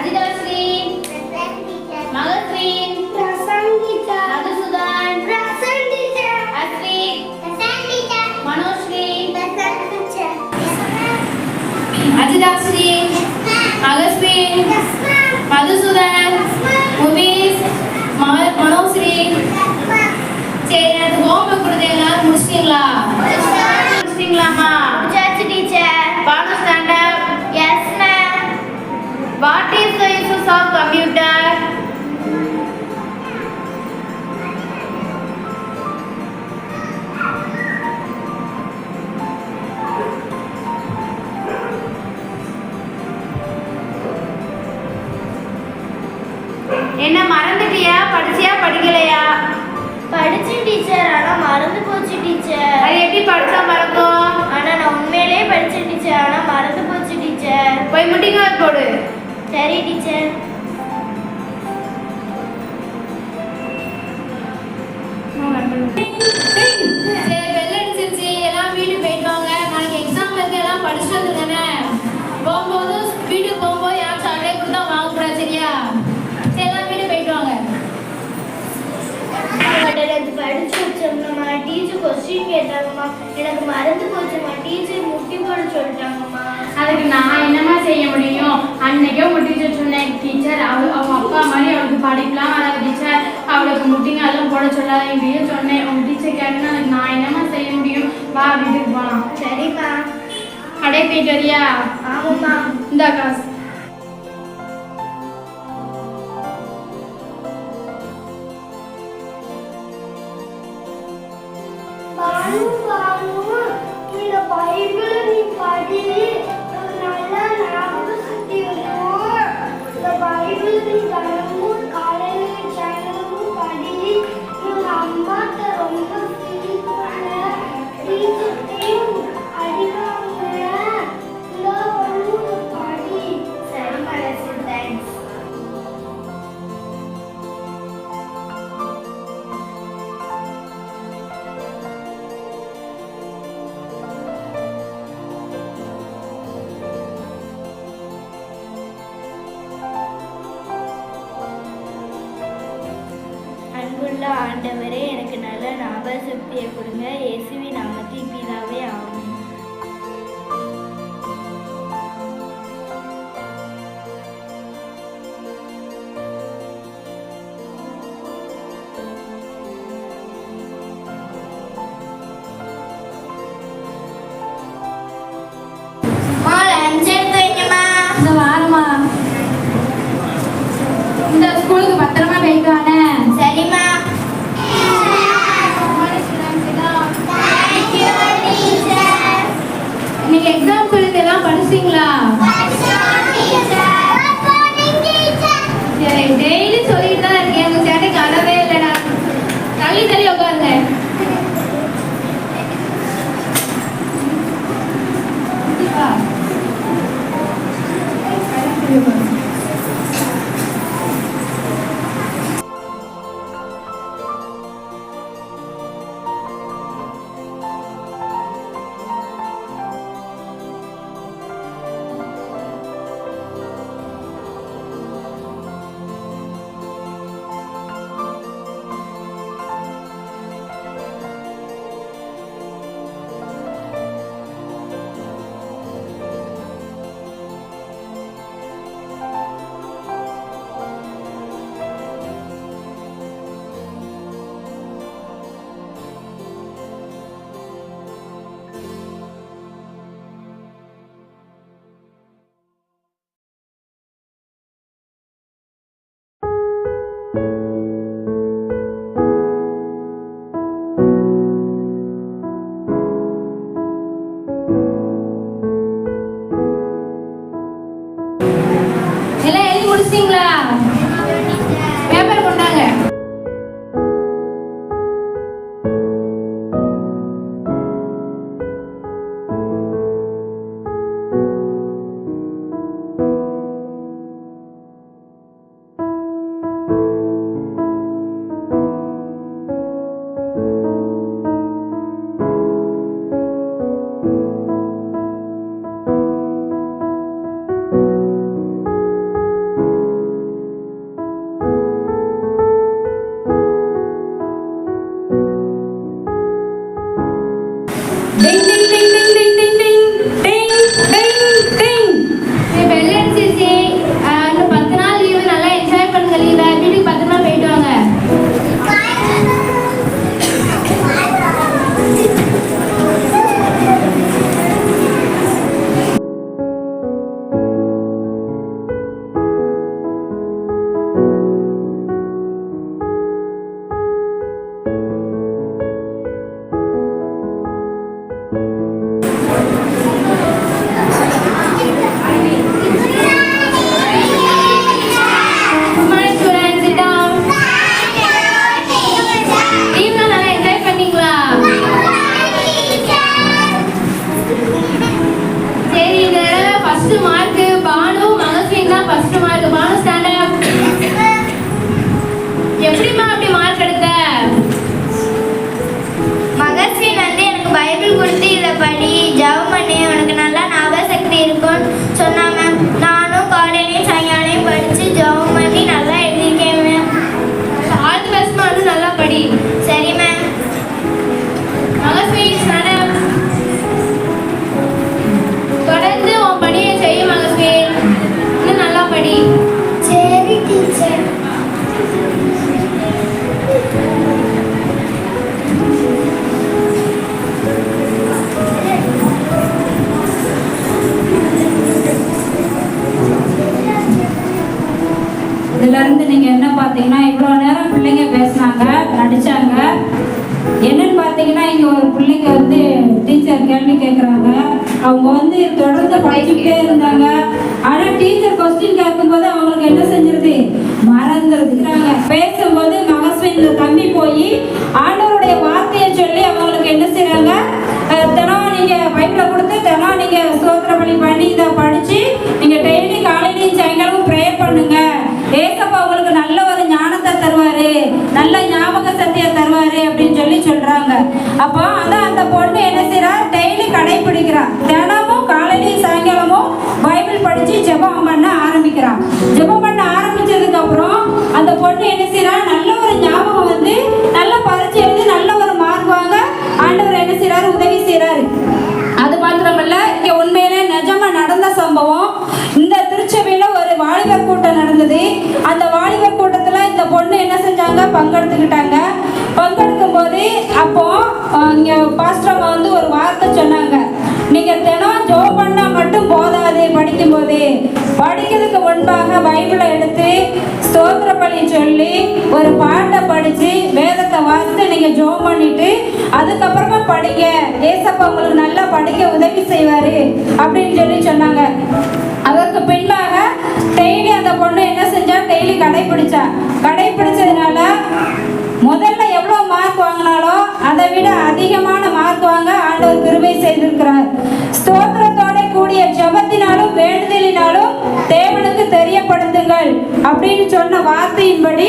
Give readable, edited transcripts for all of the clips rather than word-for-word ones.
அஜிதாஸ்ரீ, மகஸ்ரீ, மதுசூதன், அஸ்ரீ, மனோஸ்ரீ, அஜிதாஸ்ரீ, மகஸ்ரீ, மதுசூதன், முபீஸ், மனோஸ்ரீ. சரி, எனக்கு ஹோம்ஒர்க் கொடுத்து எல்லாரும் முடிச்சிட்டீங்களா? முடிச்சிட்டீங்களாமா? Teacher. Banu stand up. Yes ma'am. What is the use of computer? என்ன மறந்துட்டியா? படிச்சியா படிக்கலையா? படிச்சேன் டீச்சர், ஆனா மறந்து போச்சு டீச்சர். அது எப்படி படிச்சா மறக்கும்? ஆனா நான் உண்மையிலேயே படிச்சேன் டீச்சர், ஆனா மறந்து போச்சு டீச்சர். போய் முட்டிங்க போடு. சரி டீச்சர். சரி, bell அடிச்சிருச்சு. எல்லாம் வீட்டுக்கு போயிட்டு வாங்க. நாளைக்கு எக்ஸாம் இருக்கு. எல்லாம் படிச்சுட்டு வந்துருங்க. போகும்போது வீட்டுக்கு போகும்போது யாரும் சாக்லேட் கொடுத்தா வாங்கக்கூடாது, சரியா? சரி, எல்லாம் வீட்டுக்கு போயிட்டு வாங்க. எனக்கு படிச்சு வச்சோம்மா, டீச்சர் கொஸ்டின் கேட்டாங்கம்மா, எனக்கு மறந்து போச்சுமா, டீச்சர் முட்டி போட சொல்லிட்டாங்கம்மா. அதுக்கு நான் என்னமா செய்ய முடியும்? அன்னைக்கே உங்க டீச்சர் சொன்னேன், டீச்சர் அவங்க அப்பா மாதிரி அவளுக்கு படிக்கலாம் வராது டீச்சர், அவளுக்கு முட்டிங்க எல்லாம் போட சொல்லாத இப்படியும் சொன்னேன். உங்க டீச்சர் கேட்டுன்னா அதுக்கு நான் என்னமா செய்ய முடியும்? வா வீட்டுக்கு போகலாம். சரிம்மா. கடை போயிட்டு வரியா? ஆமாம்மா. இந்த காசு. பானு பானு, இந்த பைபிள் நீ படி, நல்லா ஞாபகம் சக்தி வரும். இந்த பைபிள் நீ தினமும் காலையில சாயந்தரமும் படி. உங்க அம்மாட்ட ரொம்ப ஃபீல் பண்ண, டீச்சர்ட்டையும் அடிவாங்க. இந்த படி. சரி மனசு, தேங்க்ஸ். அன்புள்ள ஆண்டவரே, எனக்கு நல்ல ஞாபக சக்தியை கொடுங்க. இயேசுவின் நாமத்தில் பிதாவே, ஆமென். இந்த வாரமா இந்த ஸ்கூலுக்கு பத்திரமா போயிட்டு வானே. சரிம்மா. இன்னைக்கு எக்ஸாம் சொல்லிட்டு எல்லாம் படிச்சிங்களா? சரி, டெய்லி சொல்லிட்டு தான் இருக்கேன். உங்க சேட்டைக்கு அளவே இல்லைடா. தள்ளி தள்ளி உட்காருங்க. எல்லாம் எழுதி முடிச்சிட்டீங்களா? பேப்பர் கொண்டாங்க. பார்த்தீங்கன்னா இவ்வளோ நேரம் பிள்ளைங்க பேசினாங்க, நடிச்சாங்க. என்னன்னு பார்த்தீங்கன்னா இங்கே ஒரு பிள்ளைங்க வந்து டீச்சர் கேள்வி கேட்குறாங்க. அவங்க வந்து தொடர்ந்து படிச்சுக்கிட்டே இருந்தாங்க. ஆனால் டீச்சர் கொஸ்டின் கேட்கும்போது அவங்களுக்கு என்ன செஞ்சிருது, மறந்துருக்குறாங்க. பேசும்போது மகஸ்வின் தம்பி போய் ஆண்டவருடைய வார்த்தையை சொல்லி அவங்களுக்கு என்ன செய்றாங்க, தினம் நீங்கள் பைபிளை கொடுத்து தினம் நீங்கள் ஸ்தோத்திர பலி பண்ணி இதை படித்து நீங்கள் டெய்லி காலையிலையும் சாயங்காலமும் ப்ரேயர் பண்ணுங்க. ஏசப்பா உங்களுக்கு நல்ல ஒரு ஞானத்தை தருவார், நல்ல ஞாபக சக்தியை தருவார் அப்படின்னு சொல்லி சொல்கிறாங்க. அப்போ அதான் அந்த பொண்ணு என்ன செய்கிறா, டெய்லி கடைப்பிடிக்கிறா. தினமும் காலையிலையும் சாயங்காலமும் பைபிள் படித்து ஜெபம் பண்ண ஆரம்பிக்கிறான். ஜெபம் பண்ண ஆரம்பிச்சதுக்கப்புறம் அந்த பொண்ணு என்ன செய்கிறா, நல்ல ஒரு ஞாபகம் வந்து நல்ல பரிச்சை எழுதி நல்ல ஒரு மார்க் வாங்க ஆண்டவர் என்ன செய்கிறாரு, உதவி செய்கிறாரு. அது மாத்திரமல்ல, இங்கே உண்மையிலே நிஜமா நடந்த சம்பவம். இந்த திருச்சபையில் ஒரு வாலிபர் கூட்டம் நடந்தது. அந்த வாலிபர் கூட்டத்தில் இந்த பொண்ணு என்ன செஞ்சாங்க, பங்கெடுத்துக்கிட்டாங்க. பங்கெடுக்கும் போது அப்போ இங்கே பாஸ்டர் வந்து ஒரு வார்த்தை சொன்னாங்க, நீங்கள் தினம் ஜெபம் பண்ணால் மட்டும் போதாது, படிக்கும்போது படிக்கிறதுக்கு முன்பாக பைபிளை எடுத்து ஸ்தோத்திர பலி சொல்லி ஒரு பாட்டை படித்து வேதத்தை வாசித்து நீங்கள் ஜெபம் பண்ணிட்டு அதுக்கப்புறமா படிங்க, ஏசப்பா உங்களுக்கு நல்லா படிக்க உதவி செய்வார் அப்படின்னு சொல்லி சொன்னாங்க. அதற்கு பின்பாக டெய்லி அந்த பொண்ணு என்ன செஞ்சா, டெய்லி கடைப்பிடிச்சதுனால முதல்ல எவ்வளோ மார்க் வாங்கினாலோ அதை விட அதிகமான மார்க் வாங்க ஆண்டவர் கிருபை செய்திருக்கிறார். ஸ்தோத்திரத்தோட கூடிய ஜெபத்தினாலும் வேண்டுதலினாலும் தேவனுக்கு தெரியப்படுத்துங்கள் அப்படின்னு சொன்ன வார்த்தையின்படி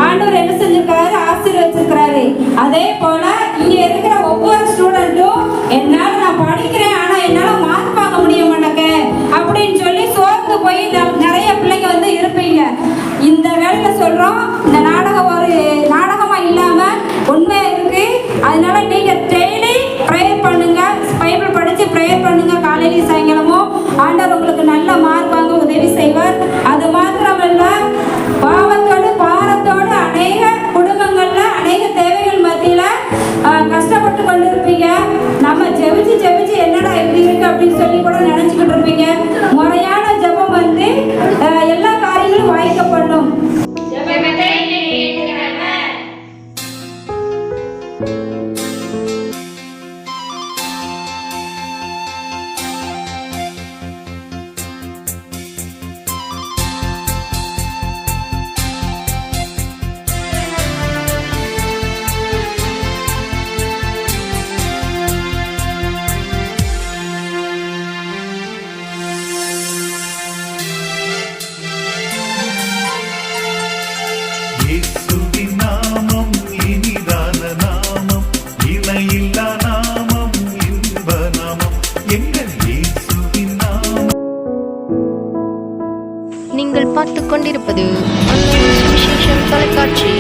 ஆண்டவர் என்ன செஞ்சிருக்காரு, ஆசீர்வதிச்சிருக்கிறாரு. அதே போல இங்க இருக்கிற ஒவ்வொரு ஸ்டூடெண்ட்டும் என்னால நான் படிக்கிறேன் ஆனா என்னால மார்க் வாங்க முடிய மாட்டேங்க அப்படின்னு சொல்லி சோர்ந்து போய் நிறைய பிள்ளைங்க வந்து இருப்பீங்க. இந்த வேலையில சொல்றோம், இந்த நாடகம் ஒரு நாடகமா இல்லாம உண்மையா இருக்கு. அதனால நீங்க டெய்லி ப்ரேயர் பண்ணுங்க, பைபிள் படிச்சு ப்ரேயர் பண்ணுங்க காலையிலையும் சாயங்காலமும். ஆண்டவர் உங்களுக்கு நல்ல மார்க் வாங்க உதவி செய்வார். அது மாத்திரமல்ல, பாவத்தோடு பாரத்தோடு அநேக குடும்பங்கள்ல அநேக தேவைகள் மத்தியில கஷ்டப்பட்டு கொண்டு இருப்பீங்க. நம்ம ஜெபிச்சு என்னடா எப்படி இருக்கு அப்படின்னு சொல்லி கூட நினைச்சுக்கிட்டு இருப்பீங்க. முறையான ஜெபம் வந்து எல்லா காரியங்களும் வாய்க்கப்படும். நீங்கள் பார்த்துக் கொண்டிருப்பது அன்னை சுவிசேஷம் தொலைக்காட்சி.